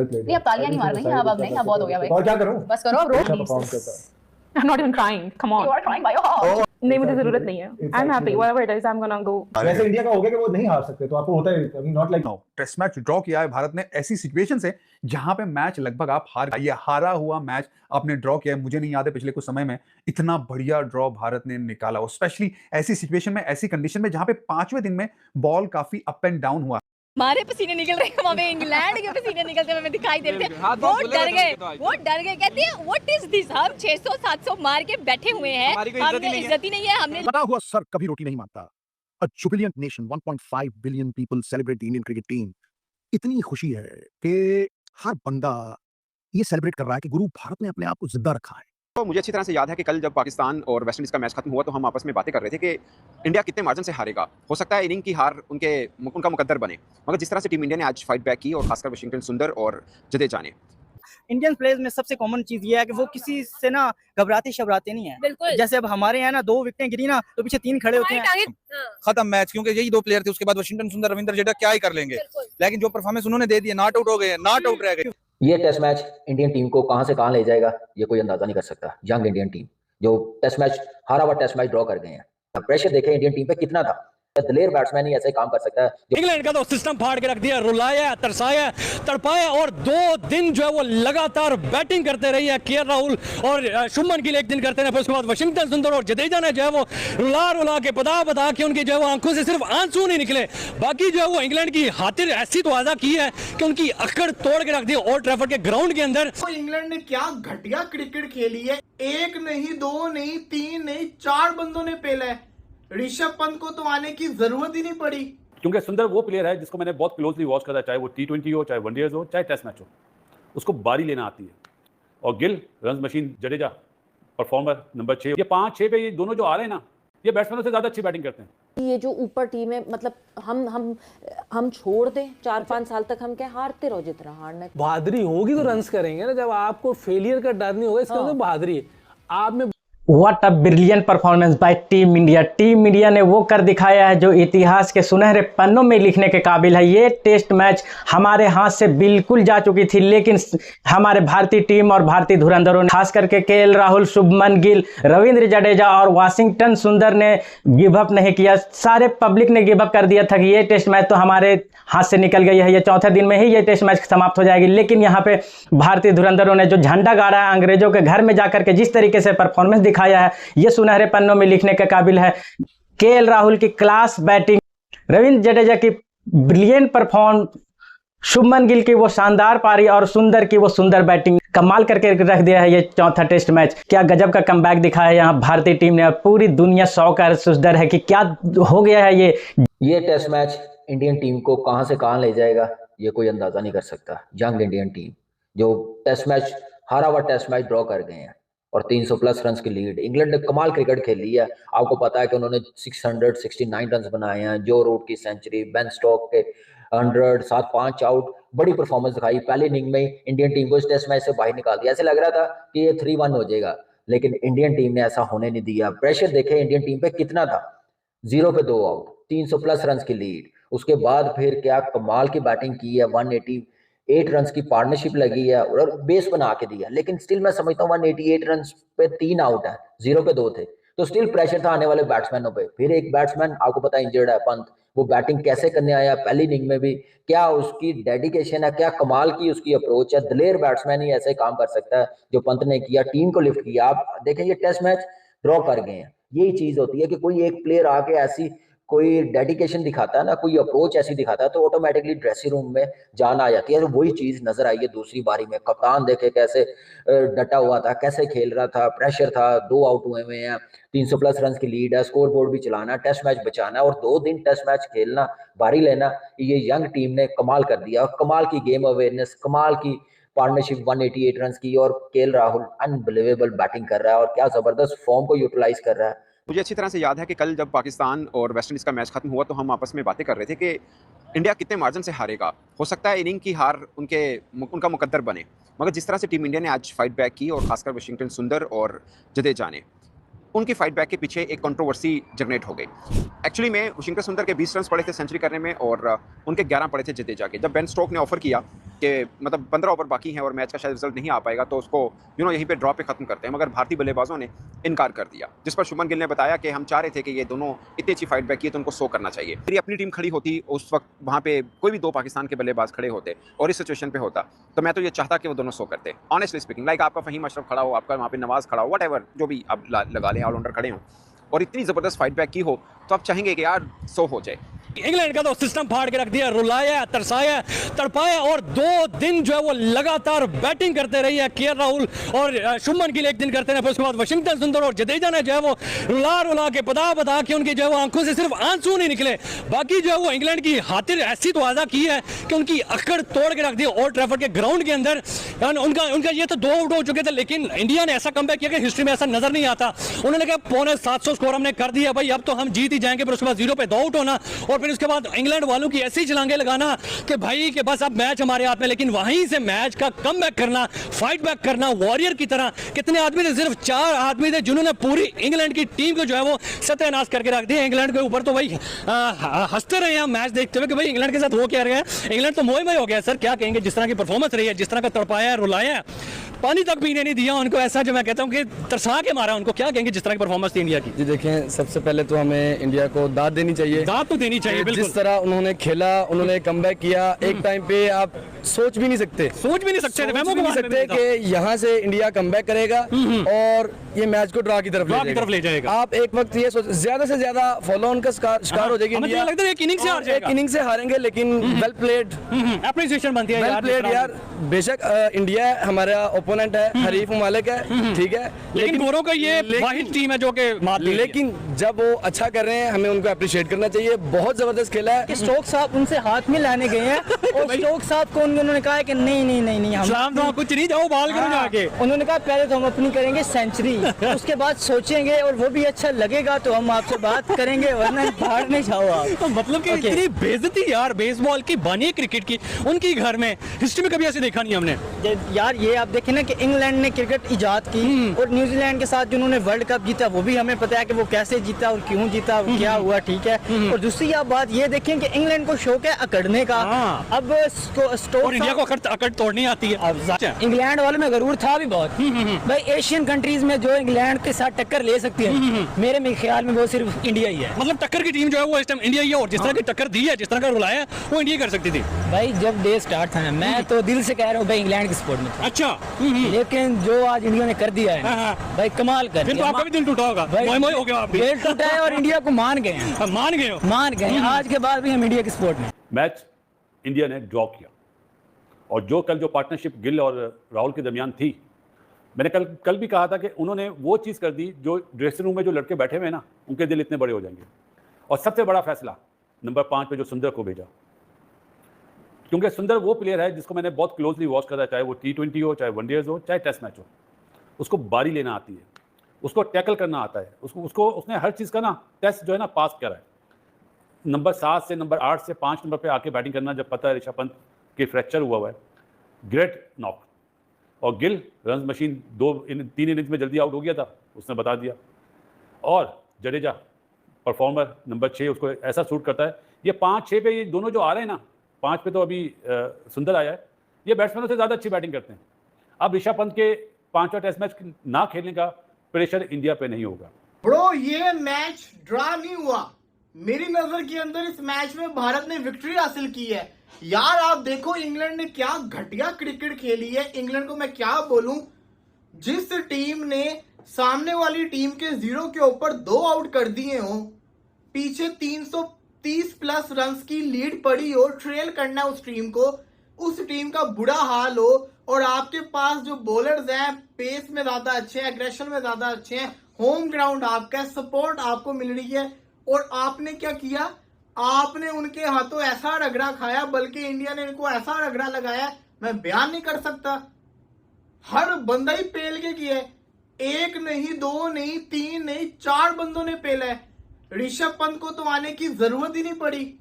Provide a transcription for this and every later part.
नहीं अब तालियां नहीं मार रही हैं, अब नहीं, अब बहुत हो गया भाई। और क्या करूं? बस करो अब रो अच्छा प्लीज। परफॉर्म करता है। I'm not even crying. Come on. You are crying by your heart. नहीं मुझे Exactly, जरूरत नहीं है. it's I'm happy. actually- Whatever it is, I'm gonna go. वैसे इंडिया का हो गया कि वो नहीं हार सकते, तो आपको होता है not like test match draw किया है भारत ने ऐसी सिचुएशन से जहां पे मैच लगभग आप हार गए। ये हारा हुआ मैच आपने ड्रॉ किया है। मुझे नहीं याद है पिछले कुछ समय में इतना बढ़िया ड्रॉ भारत ने निकाला, और स्पेशली ऐसी सिचुएशन में, ऐसी कंडीशन में जहां पे 5वें दिन में बॉल काफी अप एंड डाउन हुआ। हमारे पसीने निकल रहे हैं, वहाँ पे इंग्लैंड के पसीने निकलते हुए हमें दिखाई दे रहे थे। वो डर गए, कहते हैं व्हाट इज दिस, हम 600-700 मार के बैठे हुए हैं, हमने इज्जत ही नहीं है, हमने बना हुआ सर कभी रोटी नहीं मारता। A jubilant nation, 1.5 billion people celebrate the Indian cricket team. इतनी खुशी है कि हर बंदा ये सेलिब्रेट कर रहा है कि गुरु भारत ने अपने आप को जिंदा रखा है। तो मुझे अच्छी तरह से याद है कि कल जब पाकिस्तान और वेस्ट इंडीज़ का मैच खत्म हुआ तो हम आपस में बातें कर रहे थे कि इंडिया कितने मार्जिन से हारेगा। हो सकता है इनिंग की हार उनका मुकद्दर बने, मगर जिस तरह से टीम इंडिया ने आज फाइट बैक की, और खासकर वाशिंगटन सुंदर और जडेजा ने। इंडियन प्लेयर्स में सबसे कॉमन चीज ये है कि वो किसी से ना घबराते शबराते नहीं है। बिल्कुल जैसे अब हमारे यहाँ ना 2 विकेटें गिरी ना तो पीछे 3 खड़े होते हैं। खत्म मैच, क्योंकि यही 2 प्लेयर थे। उसके बाद वाशिंगटन सुंदर, रविंद्र जडेजा क्या ही कर लेंगे, लेकिन जो परफॉर्मेंस उन्होंने दे दी, नॉट आउट हो गए, नॉट आउट रह गए। ये टेस्ट मैच इंडियन टीम को कहां से कहां ले जाएगा ये कोई अंदाजा नहीं कर सकता। यंग इंडियन टीम जो टेस्ट मैच हारा हुआ टेस्ट मैच ड्रॉ कर गए हैं। प्रेशर देखें इंडियन टीम पे कितना था। दलेर बैट्समैन ही ऐसे काम कर सकता है। इंग्लैंड का तो सिस्टम फाड़ के रख दिया, रुलाया, तरसाया, तड़पाया, और 2 दिन जो है वो लगातार बैटिंग करते रही है केएल राहुल और शुभमन गिल। एक दिन करते रहे, फिर उसके बाद वाशिंगटन सुंदर और जडेजा ने जो है वो रुला के बता के उनकी जो है वो आंखों से सिर्फ आंसू नहीं निकले, बाकी जो है वो इंग्लैंड की खातिर ऐसी तवाज़ा की है कि उनकी अकड़ तोड़ के रख दी ओल्ड ट्रैफर्ड के ग्राउंड के अंदर। तो इंग्लैंड ने क्या घटिया क्रिकेट खेली है। 1 नहीं 2 नहीं 3 नहीं 4 बंदों ने पेला है। ऋषभ पंत को तो आने की जरूरत ही नहीं पड़ी, क्योंकि सुंदर वो प्लेयर है जिसको मैंने बहुत क्लोजली वॉच करा, चाहे वो T20 हो, चाहे वनडेज हो, चाहे टेस्ट मैच हो, उसको बारी लेना आती है। और Gill run machine, Jadeja performer number 6, ये 5-6 पे ये दोनों जो आ रहे हैं ना, ये बैट्समैनों से ज्यादा अच्छी बैटिंग करते हैं। ये जो ऊपर टीम है, मतलब हम छोड़ दें 4-5 साल तक, हम क्या हारते रहो, जितना हारना है। बहादुरी होगी तो रन्स करेंगे ना, जब आपको फेलियर का डर नहीं होगा, इसका मतलब बहादुरी है आप में। What a brilliant performance by team India. Team India ने वो कर दिखाया है जो इतिहास के सुनहरे पन्नों में लिखने के काबिल है। ये टेस्ट मैच हमारे हाथ से बिल्कुल जा चुकी थी, लेकिन हमारे भारतीय टीम और भारतीय धुरंधरों ने, खास करके केएल राहुल, शुभमन गिल, रविंद्र जडेजा और वाशिंगटन सुंदर ने गिव अप नहीं किया। सारे पब्लिक ने गिव अप कर दिया था कि ये टेस्ट मैच तो हमारे हाथ से निकल गई है, ये 4थे दिन में ही ये टेस्ट मैच समाप्त हो जाएगी। लेकिन यहाँ पे भारतीय धुरंधरों ने जो झंडा गाड़ा है, अंग्रेजों के घर में जाकर के जिस तरीके से परफॉर्मेंस दिखाया है, ये सुनहरे पन्नों में लिखने के काबिल है। केएल राहुल की क्लास बैटिंग, रविंद्र जडेजा की ब्रिलियंट परफॉर्म, शुभमन गिल की वो शानदार पारी और सुंदर की वो सुंदर बैटिंग, कमाल करके रख दिया है ये 4था टेस्ट मैच। क्या गजब का कमबैक दिखाया है यहाँ भारतीय टीम ने। पूरी दुनिया शौक और सुजदर है कि क्या हो गया है ये टेस्ट मैच इंडियन टीम को कहां से कहां ले जाएगा ये कोई अंदाजा नहीं कर सकता। यंग इंडियन टीम जो टेस्ट मैच हारा हुआ टेस्ट मैच ड्रॉ कर गए हैं, और 300+ रन की लीड। इंग्लैंड ने कमाल क्रिकेट खेली है। आपको पता है कि उन्होंने 669 रन बनाए हैं। जो रूट की सेंचुरी, बेन स्टोक के 100, 7-5 आउट, बड़ी परफॉर्मेंस दिखाई। पहले इनिंग में इंडियन टीम को इस टेस्ट मैच से बाहर निकाल दिया। ऐसे लग रहा था कि ये 3-1 हो जाएगा, लेकिन इंडियन टीम ने ऐसा होने नहीं दिया। प्रेशर देखे इंडियन टीम पे कितना था, 0 पे 2 आउट, 300+ रन की लीड। उसके बाद फिर क्या कमाल की बैटिंग की है। 188 रन की पार्टनरशिप लगी है और बेस बना के दिया। लेकिन स्टिल मैं समझता हूँ 188 रन पे 3 आउट है, 0 पे 2 थे, तो स्टिल प्रेशर था आने वाले बैट्समैनों पे। फिर एक बैट्समैन आपको पता इंजर्ड है, पंत, वो बैटिंग कैसे करने आया पहली इनिंग में भी। क्या उसकी डेडिकेशन है, क्या कमाल की उसकी अप्रोच है। दलेर बैट्समैन ही ऐसे काम कर सकता है जो पंत ने किया, टीम को लिफ्ट किया। आप देखें ये टेस्ट मैच ड्रॉ कर गए हैं। यही चीज होती है कि कोई एक प्लेयर आके ऐसी कोई डेडिकेशन दिखाता है ना, कोई अप्रोच ऐसी दिखाता है, तो ऑटोमेटिकली ड्रेसिंग रूम में जान आ जाती है। तो वही चीज नजर आई है दूसरी बारी में। कप्तान देखे कैसे डटा हुआ था, कैसे खेल रहा था, प्रेशर था, 2 आउट हुए हैं, 300+ रन की लीड है, स्कोर बोर्ड भी चलाना, टेस्ट मैच बचाना और 2 दिन टेस्ट मैच खेलना, बारी लेना। ये यंग टीम ने कमाल कर दिया। कमाल की गेम अवेयरनेस, कमाल की पार्टनरशिप, 188 रन की, और केएल राहुल अनबिलीवेबल बैटिंग कर रहा है और क्या जबरदस्त फॉर्म को यूटिलाइज कर रहा है। मुझे अच्छी तरह से याद है कि कल जब पाकिस्तान और वेस्ट इंडीज़ का मैच खत्म हुआ तो हम आपस में बातें कर रहे थे कि इंडिया कितने मार्जिन से हारेगा। हो सकता है इनिंग की हार उनका मुकद्दर बने, मगर जिस तरह से टीम इंडिया ने आज फाइट बैक की, और खासकर वाशिंगटन सुंदर और जडेजा ने, उनकी फाइट बैक के पीछे एक कंट्रोवर्सी जनरेट हो गई। एक्चुअली में वाशिंगटन सुंदर के 20 रन पड़े थे सेंचुरी करने में, और उनके 11 पड़े थे जडेजा के। जब बेन स्टोक ने ऑफर किया कि मतलब 15 ओवर बाकी हैं और मैच का शायद रिजल्ट नहीं आ पाएगा तो उसको यहीं पे ड्रॉ पे ख़त्म करते हैं, मगर भारतीय बल्लेबाजों ने इनकार कर दिया, जिस पर शुभमन गिल ने बताया कि हम चाह रहे थे कि ये दोनों इतनी अच्छी फाइट बैक की तो उनको 100 करना चाहिए। मेरी अपनी टीम खड़ी होती उस वक्त वहाँ पे कोई भी 2 पाकिस्तान के बल्लेबाज खड़े होते और इस सिचुएशन पे होता तो मैं तो ये चाहता कि वो दोनों 100 करते, ऑनेस्टली स्पीकिंग। लाइक आपका फ़हीम अशरफ खड़ा हो, आपका वहाँ पे नवाज खड़ा हो, व्हाटएवर जो भी आप लगा लें, ऑलराउंडर खड़े हों और इतनी ज़बरदस्त फाइट बैक की हो तो आप चाहेंगे कि यार 100 हो जाए। इंग्लैंड का तो सिस्टम फाड़ के रख दिया, रुलाया, तरसाया, तड़पाया और 2 दिन जो है वो लगातार बैटिंग करते रही है केएल राहुल और शुभमन गिल एक दिन करते रहे, फिर उसके बाद वाशिंगटन सुंदर और जडेजा ने जो है वो रुला के बता के उनकी जो है वो आंखों से सिर्फ आंसू नहीं निकले, बाकी जो है वो इंग्लैंड की खातिर ऐसी तो आजा की है कि उनकी अकड़ तोड़ के रख दी ओल्ड ट्रैफर्ड के ग्राउंड के अंदर। उनका ये तो 2 आउट हो चुके थे, लेकिन इंडिया ने ऐसा कमबैक किया कि हिस्ट्री में ऐसा नजर नहीं आता। उन्होंने कहा 750 स्कोर हमने कर दिया भाई, अब तो हम जीत ही जाएंगे, फिर उसके बाद 0 पे 2 आउट होना और फिर उसके बाद इंग्लैंड वालों की ऐसी छलांगे लगाना कि भाई कि बस अब मैच हमारे हाथ में, लेकिन वहीं से मैच का कमबैक करना, फाइट बैक करना वॉरियर की तरह। कितने आदमी थे? सिर्फ 4 आदमी थे जिन्होंने पूरी इंग्लैंड की टीम को जो है वो सत्यानाश करके रख दिया। इंग्लैंड के ऊपर तो भाई हंसते रहे हम मैच देखते हुए कि भाई इंग्लैंड के साथ वो क्या रहा है, इंग्लैंड तो मोह हो गया सर, क्या कहेंगे। जिस तरह की परफॉर्मेंस रही है, जिस तरह का तड़पाया, रुलाया, पानी तक पीने नहीं दिया उनको, ऐसा जो मैं कहता हूँ कि तरसा के मारा उनको, क्या कहेंगे जिस तरह की परफॉर्मेंस थी इंडिया की। जी देखें, सबसे पहले तो हमें इंडिया को दाद देनी चाहिए, दाद तो देनी चाहिए बिल्कुल। जिस तरह उन्होंने खेला, उन्होंने कमबैक किया, एक टाइम पे आप सोच भी नहीं सकते कि यहाँ से इंडिया कमबैक करेगा और ये मैच को ड्रॉ की तरफ ले जाएगा। आप एक वक्त ये सोच, ज्यादा से ज्यादा फॉलो ऑन का शिकार हो जाएगी इंडिया, एक इनिंग से हारेंगे, लेकिन वेल प्लेड, एप्रिसिएशन बनती है, वेल प्लेड यार। बेशक इंडिया हमारा ओपोनेंट है, हरीफ ममालिक है, ठीक है, लेकिन गोरों का ये वाहिद टीम है जो कि लेकिन जब वो अच्छा कर रहे हैं हमें उनको अप्रिशिएट करना चाहिए। बहुत जबरदस्त खेला है। स्टोक साहब उनसे हाथ में लाने गए हैं और स्टोक साहब को उन्होंने कहा कि नहीं हम कुछ नहीं, जाओ बाल करो जाके। उन्होंने कहा पहले तो हम अपनी करेंगे सेंचुरी, उसके बाद सोचेंगे और वो भी अच्छा लगेगा तो हम आपसे बात करेंगे, वरना भाड़ में जाओ आप। तो मतलब कि इतनी बेइज्जती यार बेसबॉल की बनी क्रिकेट की उनकी घर में, हिस्ट्री में कभी ऐसे देखा नहीं हमने यार। ये आप देखें ना कि इंग्लैंड ने क्रिकेट इजाद की और न्यूजीलैंड के साथ जो उन्होंने वर्ल्ड कप जीता वो भी हमें पता है कि वो कैसे जीता और क्यों जीता और क्या हुआ, ठीक है। और दूसरी आप बात ये देखें कि इंग्लैंड को शौक है अकड़ने का, अब और इंडिया को अकड़ तोड़नी आती है। इंग्लैंड वालों में गरूर था भी बहुत भाई। एशियन कंट्रीज में जो इंग्लैंड के साथ टक्कर ले सकती है मेरे ख्याल में वो सिर्फ इंडिया ही है। मतलब टक्कर की टीम जो है वो इस टाइम इंडिया ही है, और जिस तरह की टक्कर दी है, जिस तरह का रुलाया वो इंडिया कर सकती थी भाई। जब डे स्टार्ट था मैं तो दिल से कह रहा हूँ भाई इंग्लैंड की सपोर्ट में। अच्छा, लेकिन जो आज इंडिया ने कर दिया है भाई कमाल कर दिया। आपका भी दिल टूटा होगा, हो गया, दिल टूटा है और इंडिया को मान गए। आज के बाद भी हम इंडिया की सपोर्ट में। मैच इंडिया ने ड्रॉ किया और जो कल जो पार्टनरशिप गिल और राहुल के दरमियान थी, मैंने कल भी कहा था कि उन्होंने वो चीज़ कर दी जो ड्रेसिंग रूम में जो लड़के बैठे हुए हैं ना, उनके दिल इतने बड़े हो जाएंगे। और सबसे बड़ा फैसला नंबर 5 पे जो सुंदर को भेजा, क्योंकि सुंदर वो प्लेयर है जिसको मैंने बहुत क्लोजली वॉच करा, चाहे वो T20 हो, चाहे वनडेज हो, चाहे टेस्ट मैच हो। उसको बारी लेना आती है, उसको टैकल करना आता है, उसने हर चीज़ का ना टेस्ट जो है ना पास करा है। नंबर 7 से नंबर 8 से 5 नंबर पे आके बैटिंग करना, जब पता है ऋषभ पंत के फ्रैक्चर हुआ है, ग्रेट नॉक। और गिल रन मशीन 3 इनिंग्स में जल्दी आउट हो गया था, उसने बता दिया। और जडेजा परफॉर्मर नंबर 6, उसको ऐसा सूट करता है। ये 5-6 पे ये दोनों जो आ रहे हैं ना, 5 पे तो अभी सुंदर आया है, ये बैट्समैनों से ज़्यादा अच्छी बैटिंग करते हैं। अब ऋषभ पंत के 5वां टेस्ट मैच ना खेलने का प्रेशर इंडिया पे नहीं होगा। ब्रो, ये मैच ड्रा नहीं हुआ। मेरी नजर के अंदर इस मैच में भारत ने विक्ट्री हासिल की है। यार आप देखो इंग्लैंड ने क्या घटिया क्रिकेट खेली है। इंग्लैंड को मैं क्या बोलूं, जिस टीम ने सामने वाली टीम के 0 के ऊपर 2 आउट कर दिए हो, पीछे 330 प्लस रन्स की लीड पड़ी हो, ट्रेल करना उस टीम को, उस टीम का बुरा हाल हो, और आपके पास जो बॉलर्स हैं पेस में ज्यादा अच्छे हैं, एग्रेशन में ज्यादा अच्छे हैं, होम ग्राउंड आपका, सपोर्ट आपको मिल रही है, और आपने क्या किया, आपने उनके हाथों ऐसा रगड़ा खाया, बल्कि इंडिया ने इनको ऐसा रगड़ा लगाया मैं बयान नहीं कर सकता। हर बंदा ही पेल के किया है, 1 नहीं 2 नहीं 3 नहीं 4 बंदों ने पेला है। ऋषभ पंत को तो आने की जरूरत ही नहीं पड़ी।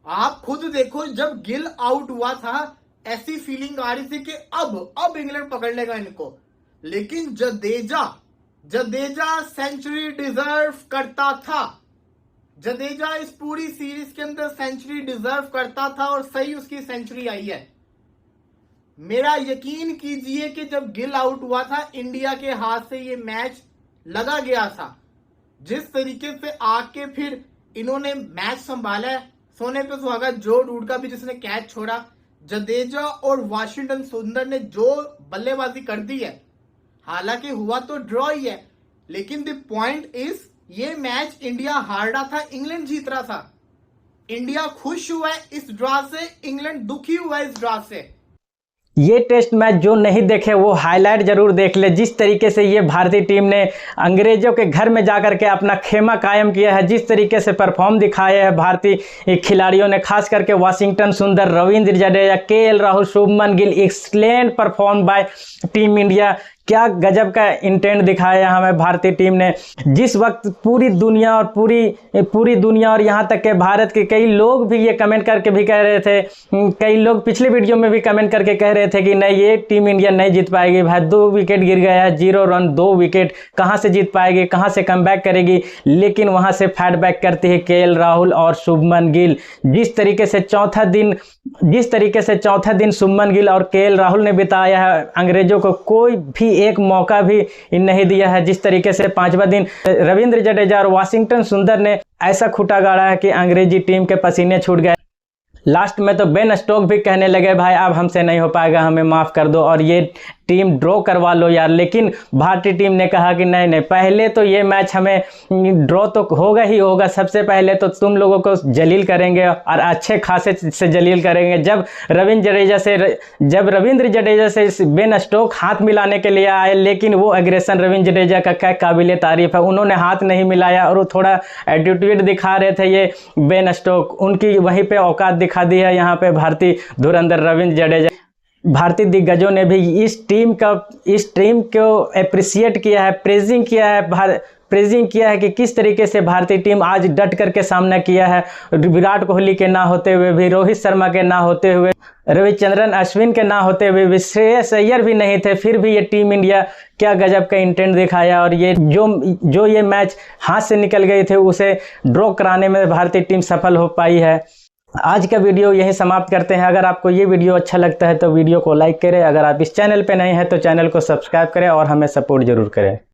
आप खुद देखो, जब गिल आउट हुआ था ऐसी फीलिंग आ रही थी कि अब इंग्लैंड पकड़ लेगा इनको, लेकिन जडेजा सेंचुरी डिजर्व करता था। जडेजा इस पूरी सीरीज के अंदर सेंचुरी डिजर्व करता था और सही उसकी सेंचुरी आई है। मेरा यकीन कीजिए कि जब गिल आउट हुआ था इंडिया के हाथ से ये मैच लगा गया था। जिस तरीके से आके फिर इन्होंने मैच संभाला है, सोने पे सुहागा, जो रूट का भी जिसने कैच छोड़ा, जडेजा और वाशिंगटन सुंदर ने जो बल्लेबाजी कर दी है, हालांकि हुआ तो ड्रॉ ही है, लेकिन द पॉइंट इज ये मैच इंडिया हार रहा था, इंग्लैंड जीत रहा था। इंडिया खुश हुआ है इस ड्रॉ से, इंग्लैंड दुखी हुआ है इस ड्रॉ से। ये टेस्ट मैच जो नहीं देखे वो हाईलाइट जरूर देख ले। जिस तरीके से ये भारतीय टीम ने अंग्रेजों के घर में जाकर के अपना खेमा कायम किया है, जिस तरीके से परफॉर्म दिखाए हैं भारतीय खिलाड़ियों ने, खास करके वाशिंगटन सुंदर, Ravindra Jadeja, KL Rahul, Shubman Gill, excellent perform by team India. क्या गजब का इंटेंट दिखाया हमें भारतीय टीम ने। जिस वक्त पूरी दुनिया और यहाँ तक के भारत के कई लोग भी ये कमेंट करके भी कह रहे थे, कई लोग पिछले वीडियो में भी कमेंट करके कह रहे थे कि नहीं ये टीम इंडिया नहीं जीत पाएगी भाई, 2 विकेट गिर गया है, 0 रन 2 विकेट, कहाँ से जीत पाएगी, कहाँ से कमबैक करेगी। लेकिन वहाँ से फाइट बैक करती है केएल राहुल और शुभमन गिल। जिस तरीके से चौथा दिन शुभमन गिल और केएल राहुल ने बिताया है, अंग्रेजों को कोई भी एक मौका भी नहीं दिया है। जिस तरीके से 5वां दिन रविंद्र जडेजा और वाशिंगटन सुंदर ने ऐसा खूंटा गाड़ा है कि अंग्रेजी टीम के पसीने छूट गए। लास्ट में तो बेन स्टोक भी कहने लगे भाई अब हमसे नहीं हो पाएगा, हमें माफ़ कर दो और ये टीम ड्रॉ करवा लो यार। लेकिन भारतीय टीम ने कहा कि नहीं, पहले तो ये मैच हमें ड्रॉ तो होगा ही होगा, सबसे पहले तो तुम लोगों को जलील करेंगे और अच्छे खासे से जलील करेंगे। जब रविंद्र जडेजा से बेन स्टोक हाथ मिलाने के लिए आए, लेकिन वो एग्रेशन रविंद्र जडेजा का क्या काबिले तारीफ है, उन्होंने हाथ नहीं मिलाया और वो थोड़ा एटीट्यूड दिखा रहे थे ये बेन स्टोक, उनकी वहीं पर औकात दिखा दी है यहाँ पे भारतीय धुरंधर रविंद्र जडेजा। भारतीय दिग्गजों ने भी इस टीम को अप्रिशिएट किया है, प्रेजिंग किया है कि किस तरीके से भारतीय टीम आज डट करके सामना किया है। विराट कोहली के ना होते हुए भी, रोहित शर्मा के ना होते हुए, रविचंद्रन अश्विन के ना होते हुए भी, श्रेयस अय्यर भी नहीं थे, फिर भी ये टीम इंडिया क्या गजब का इंटेंट दिखाया। और ये जो ये मैच हाथ से निकल गए थे उसे ड्रॉ कराने में भारतीय टीम सफल हो पाई है। आज का वीडियो यहीं समाप्त करते हैं। अगर आपको ये वीडियो अच्छा लगता है तो वीडियो को लाइक करें, अगर आप इस चैनल पे नए हैं तो चैनल को सब्सक्राइब करें और हमें सपोर्ट जरूर करें।